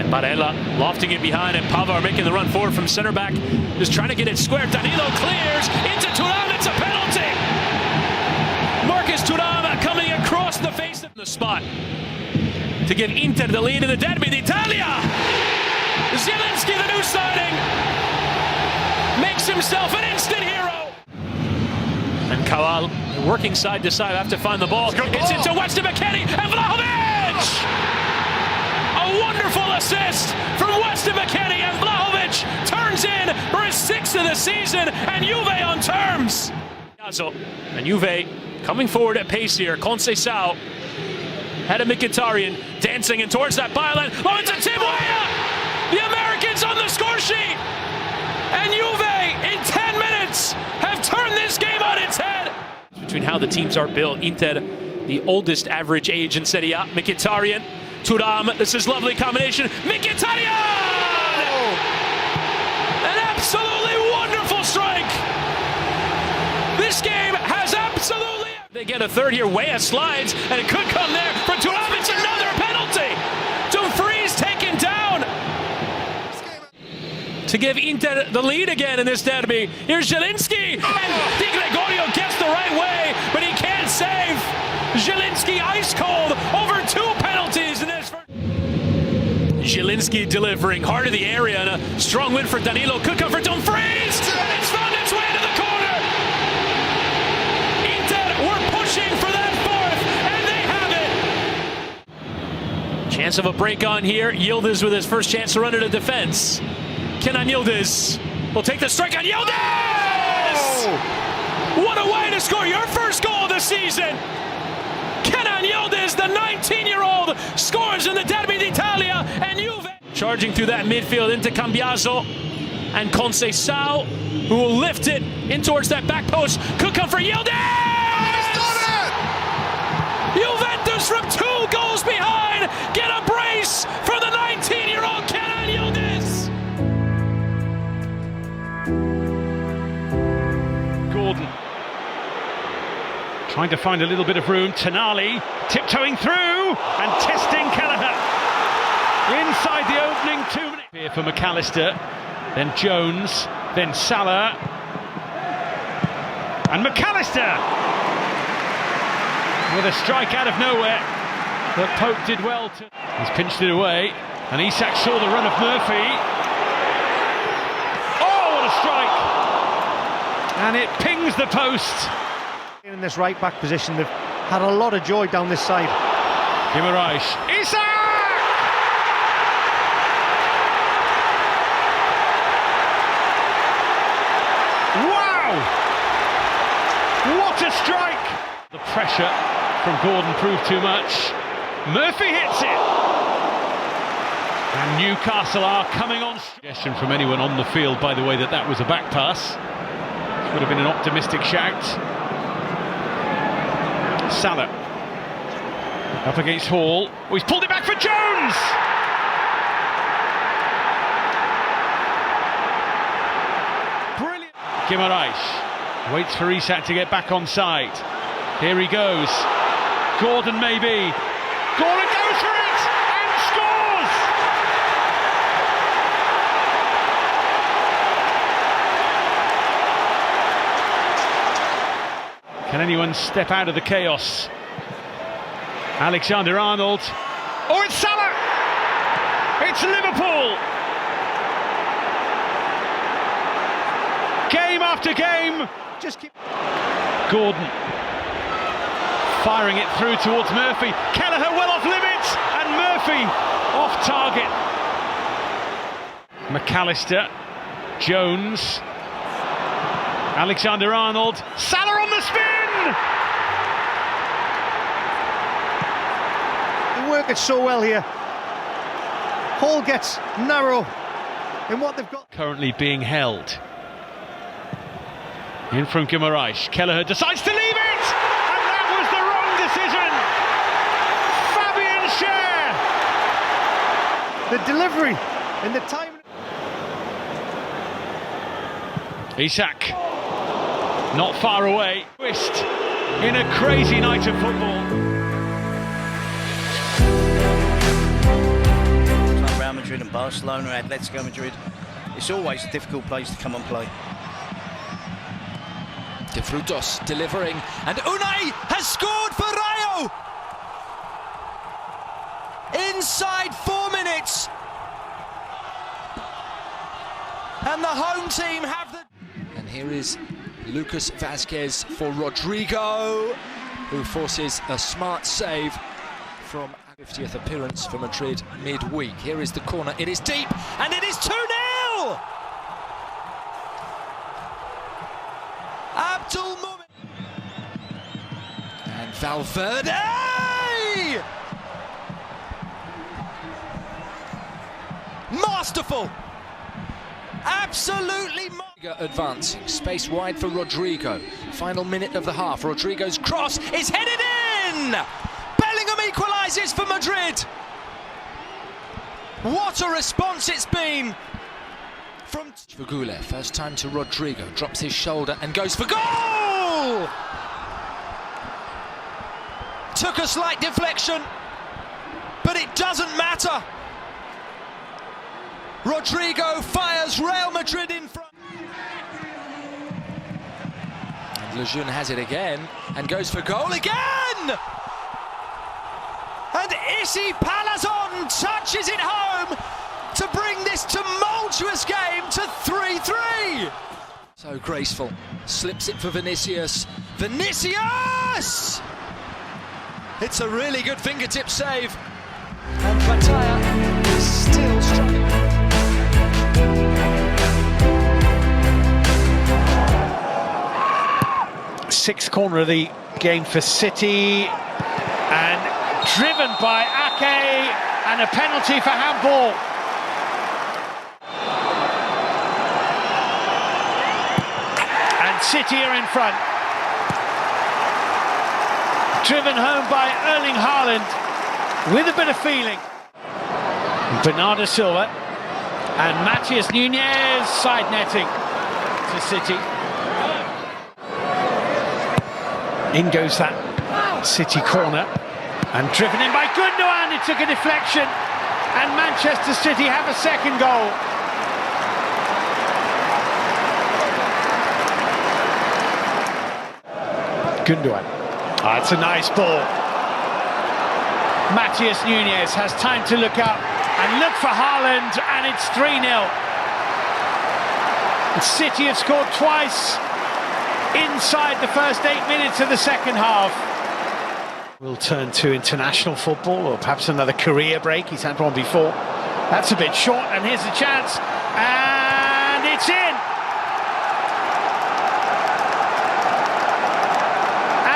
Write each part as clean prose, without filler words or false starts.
And Barella lofting it behind, and Pavard making the run forward from center back, just trying to get it square. Danilo clears into Thuram. It's a penalty. Marcus Thuram coming across the face of the spot to give Inter the lead in the Derby d'Italia. Zielinski, the new signing, makes himself an instant hero. And Kawal working side to side, have to find the ball. It's into Weston-McKennie and Vlahovic! A wonderful assist from Weston-McKennie, and Vlahovic turns in for his 6th of the season, and Juve on terms. And Juve coming forward at pace here. Conceição had a Mkhitaryan dancing in towards that byline. Oh, it's a Tim Weah! The Americans on the score sheet! And Juve, in 10 minutes, have turned this game on its head. Between how the teams are built, Inter, the oldest average age in Serie A. Mkhitaryan, Thuram, this is lovely combination. Mkhitaryan! An absolutely wonderful strike. This game has absolutely... They get a third here. Weah slides, and it could come there for Thuram. It's another penalty. Dumfries taken down to give Inter the lead again in this derby. Here's Zielinski, and Di Gregorio gets the right way, but he can't save. Zielinski ice cold over 2 penalties in this. Zielinski delivering hard of the area, and a strong win for Danilo. Could come for Dumfries, and it's found its way to the corner. Inter were pushing for that 4th, and they have it. Chance of a break on here. Yildiz with his first chance to run into defense. Kenan Yildiz will take the strike on Yildiz! Oh! What a way to score your first goal of the season! Kenan Yildiz, the 19-year-old, scores in the Derby d'Italia, and Juve charging through that midfield into Cambiaso and Conceição, who will lift it in towards that back post. Could come for Yildiz! Juventus from 2 goals behind get a brace for the 19-year-old Kenan Yildiz. Gordon trying to find a little bit of room. Tonali tiptoeing through and testing Kelleher inside the opening 2 minutes. Here for McAllister, then Jones, then Salah, and McAllister with a strike out of nowhere. But Pope did well to... He's pinched it away, and Isak saw the run of Murphy. Oh, what a strike! And it pings the post. In this right back position, they've had a lot of joy down this side. Guimaraes, Isak! Wow! What a strike! The pressure from Gordon proved too much. Murphy hits it! And Newcastle are coming on. Suggestion from anyone on the field, by the way, that was a back pass. This would have been an optimistic shout. Salah up against Hall. Oh, he's pulled it back for Jones! Brilliant! Guimaraes waits for Isak to get back on side. Here he goes. Gordon maybe. Gordon goes for it and scores! Can anyone step out of the chaos? Alexander-Arnold. Oh, it's Salah! It's Liverpool! Game after game. Just keep... Gordon firing it through towards Murphy. Kelleher well off limits, and Murphy off target. McAllister, Jones, Alexander-Arnold, Salah on the spin! They work it so well here. Hall gets narrow in what they've got. Currently being held. In from Guimaraes. Kelleher decides to leave it! And that was the wrong decision! Fabian Schär! The delivery and the time. Isak, not far away. Twist in a crazy night of football. Madrid and Barcelona, Atletico Madrid. It's always a difficult place to come and play. De Frutos delivering, and Unai has scored for Rayo! Inside 4 minutes! And the home team have the... And here is Lucas Vazquez for Rodrigo, who forces a smart save from 50th appearance for Madrid midweek. Here is the corner, it is deep, and it is 2-0! Abdul Mumin and Valverde! Masterful! Absolutely advancing, space wide for Rodrigo. Final minute of the half, Rodrigo's cross is headed in! Bellingham equalises for Madrid! What a response it's been from Fagule. First time to Rodrigo, drops his shoulder and goes for goal! Took a slight deflection, but it doesn't matter. Rodrigo fires Real Madrid in front. And Lejeune has it again and goes for goal again! And Issy Palazon touches it home to bring this tumultuous game to 3-3. So graceful, slips it for Vinicius. Vinicius! It's a really good fingertip save. And Plataya is still struggling. Sixth corner of the game for City, and driven by Ake, and a penalty for handball. And City are in front. Driven home by Erling Haaland with a bit of feeling. Bernardo Silva and Matias Nunez side netting to City. In goes that City corner, and driven in by Gundogan. It took a deflection, and Manchester City have a second goal. Gundogan. It's a nice ball. Matias Nunez has time to look up and look for Haaland, and it's 3-0. City have scored twice inside the first 8 minutes of the second half. We'll turn to international football, or perhaps another career break. He's had one before. That's a bit short, and here's the chance, and it's in!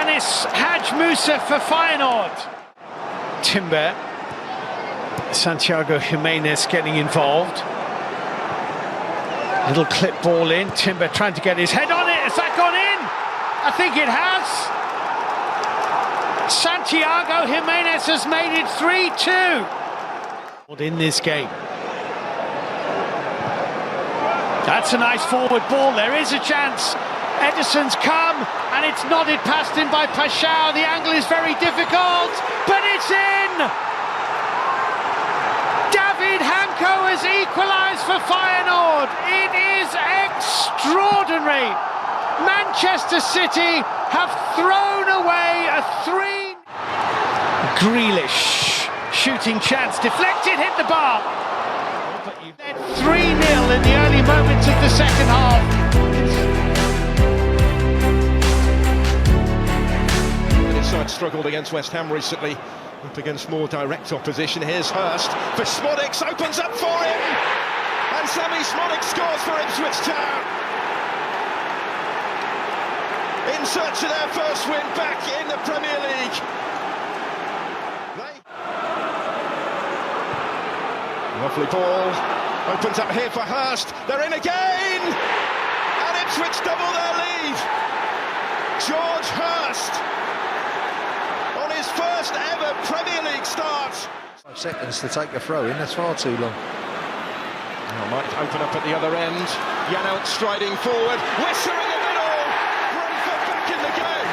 Anis Hadj Moussa for Feyenoord. Timber, Santiago Jimenez getting involved. Little clip ball in, Timber trying to get his head on it. Has that gone in? I think it has. Santiago Jimenez has made it 3-2 in this game. That's a nice forward ball. There is a chance. Ederson's come, and it's nodded past him by Pashao. The angle is very difficult, but it's in! David Hanko has equalised for Feyenoord. It is extraordinary. Manchester City have thrown away a 3. Grealish, shooting chance, deflected, hit the bar. But you led 3-0 in the early moments of the second half. His side struggled against West Ham recently, up against more direct opposition. Here's Hurst for Smodics, opens up for him, and Sammy Smodics scores for Ipswich Town. In search of their first win back in the Premier League. Lovely ball, opens up here for Hurst, they're in again, and Ipswich double their lead. George Hurst on his first ever Premier League start. 5 seconds to take a throw in, that's far too long. Now might open up at the other end, Janelt striding forward, Wisser in the middle, Brentford back in the game.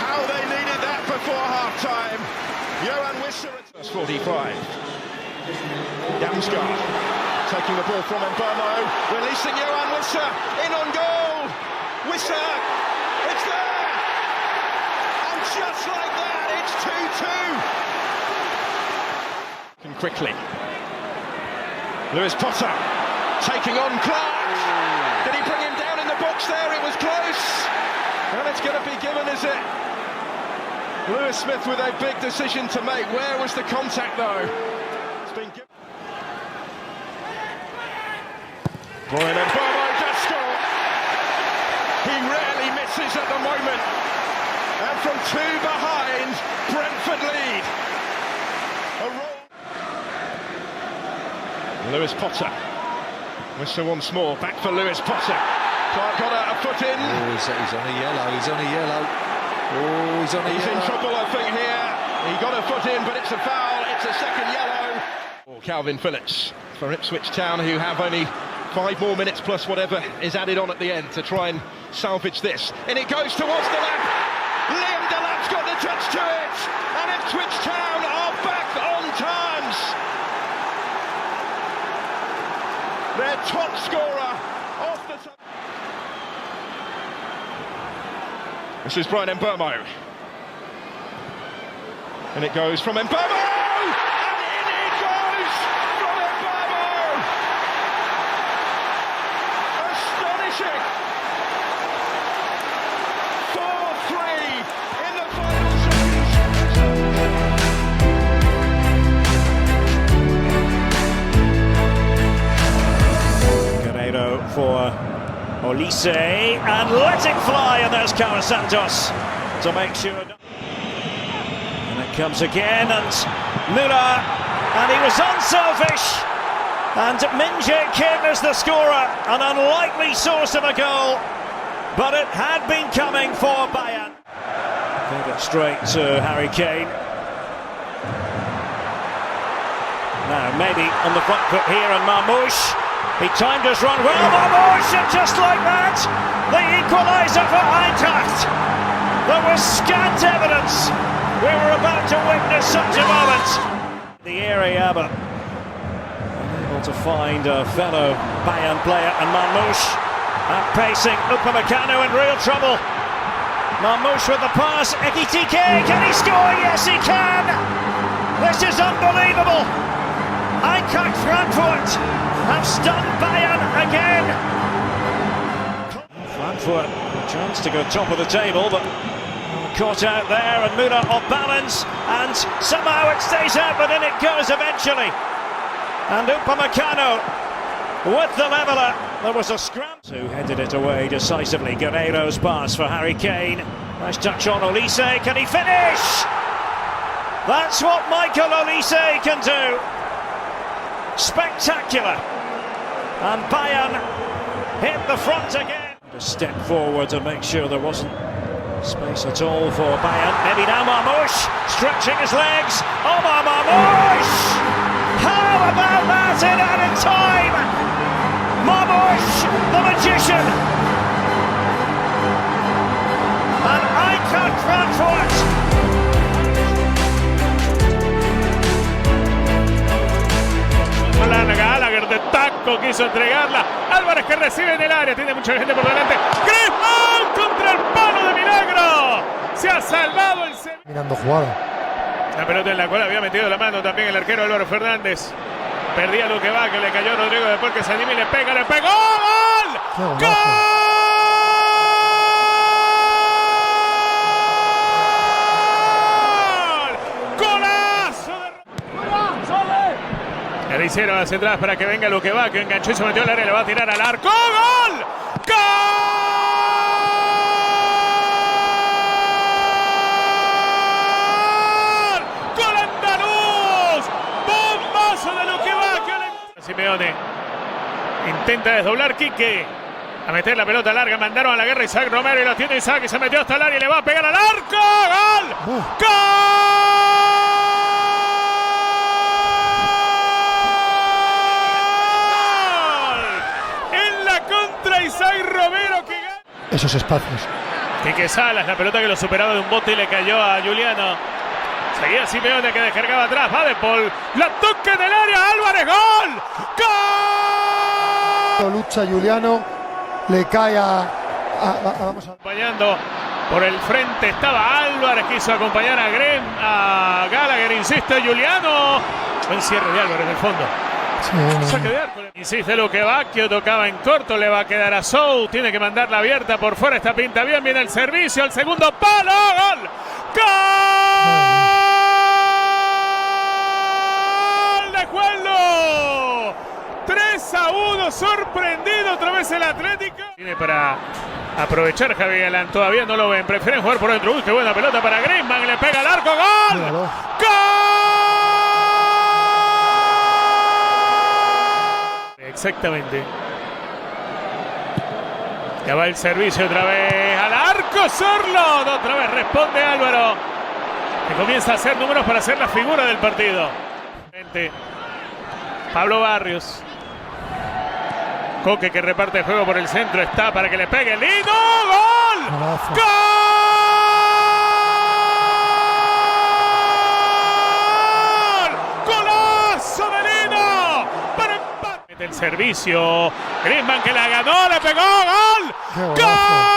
How they needed that before half-time. Johan Wisser at 45. Damsgaard taking the ball from Mbeumo, releasing Johan Wisser, in on goal! Wisser, it's there! And just like that, it's 2-2! And quickly, Lewis Potter taking on Clark. Did he bring him down in the box there? It was close. And it's going to be given, is it? Lewis Smith with a big decision to make. Where was the contact, though? It's been given. Brian Mbeumo does score. He rarely misses at the moment. And from two behind, Brentford lead. Lewis Potter. Wisser once more, back for Lewis Potter. Clark got a foot in. Oh, he's on a yellow, he's on a yellow. Oh, he's on a He's yellow. in trouble, I think, here. He got a foot in, but it's a foul. It's a second yellow. Oh, Calvin Phillips for Ipswich Town, who have only 5 more minutes plus whatever is added on at the end to try and salvage this. And it goes towards Delap. Liam Delap's got the touch to it. And Ipswich Town are back on terms. Their top scorer off the top. This is Brian Mbeumo. And it goes from Mbeumo! And in it goes from Mbeumo! Astonishing! 4-3 in the final seconds. Guerreiro for Olise, and letting fly, and there's Carlos Santos to make sure. And it comes again, and Müller, and he was unselfish, and Minje Kim is the scorer. An unlikely source of a goal, but it had been coming for Bayern. Gave it straight to Harry Kane. Now maybe on the front foot here, and Marmoush. He timed his run well, Marmoush, and just like that, the equaliser for Eintracht. There was scant evidence. We were about to witness such a moment. The area, but unable to find a fellow Bayern player, and Marmoush outpacing Upamecano in real trouble. Marmoush with the pass, Ekitike, can he score? Yes, he can! This is unbelievable! Eintracht Frankfurt have stunned Bayern again. Frankfurt, a chance to go top of the table, but caught out there, and Müller off balance, and somehow it stays out, but in it goes eventually. And Upamecano with the leveller. There was a scrum. Who headed it away decisively. Guerreiro's pass for Harry Kane. Nice touch on Olise. Can he finish? That's what Michael Olise can do. Spectacular. And Bayern hit the front again. A step forward to make sure there wasn't space at all for Bayern. Maybe now Marmoush stretching his legs. Omar Marmoush! How about that in added time? Marmoush, the magician. And Eintracht Frankfurt. Gallagher de taco quiso entregarla. Álvarez que recibe en el área, tiene mucha gente por delante. Griezmann contra el palo de milagro. Se ha salvado el Sevilla. Mirando jugada. La pelota en la cual había metido la mano también el arquero Álvaro Fernández. Perdía lo que va, que le cayó a Rodrigo después que se anima y le pega, le pegó. ¡Gol! ¡Gol! Le hicieron las entradas para que venga lo que va, que enganchó y se metió al área, le va a tirar al arco. ¡Gol! ¡Gol! ¡Gol andaluz! ¡Bombazo de lo que va! Simeone intenta desdoblar Quique, a meter la pelota larga, mandaron a la guerra Isaac Romero y la tiene Isaac y se metió hasta el área y le va a pegar al arco. ¡Gol! ¡Gol! Isaac Romero que gana. Esos espacios. Quique Salas, la pelota que lo superaba de un bote y le cayó a Juliano. Seguía Simeone que descargaba atrás, va de Paul, la toque del área, Álvarez, ¡gol! ¡Gol! Lucha Juliano, le cae vamos a... Acompañando por el frente estaba Álvarez, quiso acompañar a Gallagher, insiste Juliano. Buen cierre de Álvarez en el fondo. Sí. Saque de arco. Insiste Luque Bacchio, tocaba en corto, le va a quedar a Sou, tiene que mandarla abierta por fuera, esta pinta bien, viene el servicio, al segundo palo, ¡gol! ¡Gol de Juanlo! 3-1, sorprendido otra vez el Atlético. Tiene para aprovechar Javi Galán, todavía no lo ven, prefieren jugar por dentro. Uy, qué buena pelota para Griezmann, le pega al arco, ¡gol! Míralo. ¡Gol! Exactamente. Ya va el servicio otra vez al arco, Sorlot. Otra vez responde Álvaro, que comienza a hacer números para ser la figura del partido. Pablo Barrios. Coque que reparte el juego por el centro, está para que le pegue. ¡Lindo! ¡Gol! Golazo. ¡Gol! ¡Golazo de Lino! Para empate. Mete el servicio. Griezmann que la ganó, le pegó. ¡Gol! Qué ¡Gol! golazo.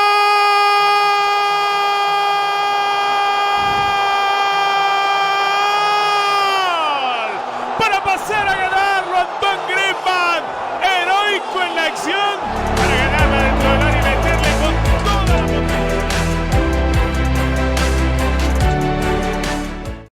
Para pasar a ganarlo, Antoine Griezmann. Heroico en la acción para ganarla dentro de la